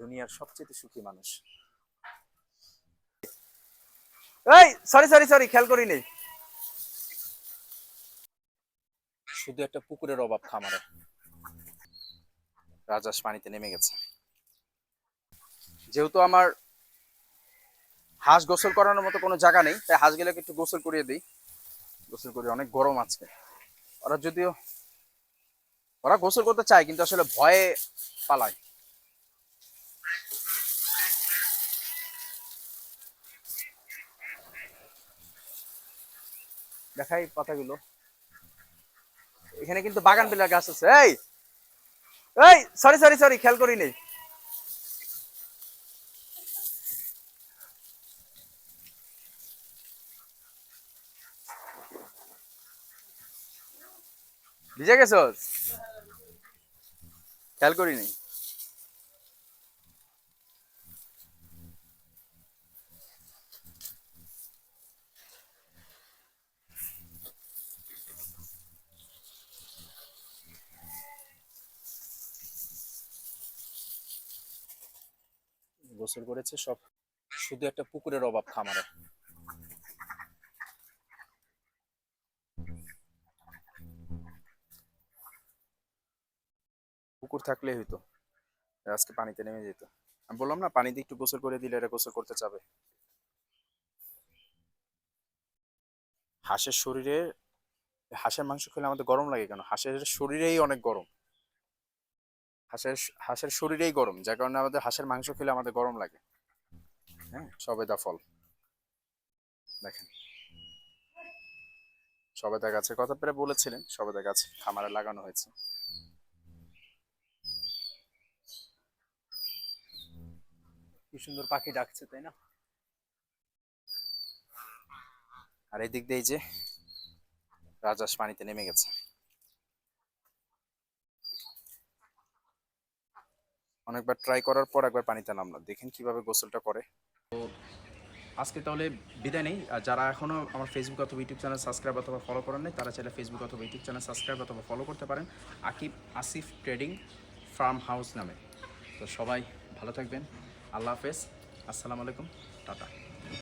দুনিয়ার সবচেয়ে সুখী মানুষ। এই সরি সরি সরি, খেয়াল করিনি। শুধু একটা পুকুরের অভাব খামারে। রাজহাঁস পানিতে নেমে গেছে। যেহেতু আমার হাঁস গোসল করানোর মতো কোনো জায়গা নেই, তাই হাঁসগুলোকে একটু গোসল করিয়ে দিই। গোসল করি, অনেক গরম আজকে। ওরা যদিও ওরা গোসল করতে চায়, কিন্তু আসলে ভয়ে পালায়। দেখাই পাতাগুলো। এখানে কিন্তু বাগান বিলার গাছ আছে। এই এই সরি সরি সরি, খেয়াল করিনি। ভিজে গেছস? খেয়াল করিনি। গোসল করেছে সব। শুধু একটা পুকুরের অভাব খামারে। পুকুর থাকলেই হইতো, আজকে পানিতে নেমে যেত। আমি বললাম না, পানিতে একটু গোসল করে দিলে এরা গোসল করতে চাবে। হাঁসের শরীরে, হাঁসের মাংস খেলে আমাদের গরম লাগে কেন? হাঁসের শরীরেই অনেক গরম। হাঁসের হাঁসের শরীরেই গরম, যার কারণে আমাদের হাঁসের মাংস খেলে আমাদের গরম লাগে। হ্যাঁ, সবেদা ফল দেখেন। সবেদা গাছের কথা প্রায় বলেছিলেন, সবেদা গাছ খামারে লাগানো হয়েছে। কি সুন্দর পাখি ডাকছে, তাই না? আর এই দিক দিয়ে যে রাজহাঁস পানিতে নেমে গেছে। অনেকবার ট্রাই করার পর একবার পানিতে নামলাম, দেখেন কিভাবে গোসলটা করে। তো আজকে তাহলে বিদায় নেই। আর যারা এখনও আমার ফেসবুক অথবা ইউটিউব চ্যানেল সাবস্ক্রাইব অথবা ফলো করেন নাই, তারা চাইলে ফেসবুক অথবা ইউটিউব চ্যানেল সাবস্ক্রাইব অথবা ফলো করতে পারেন আসিফ ট্রেডিং ফার্ম হাউস নামে। তো সবাই ভালো থাকবেন। আল্লাহ হাফেজ। আসসালামু আলাইকুম। টাটা।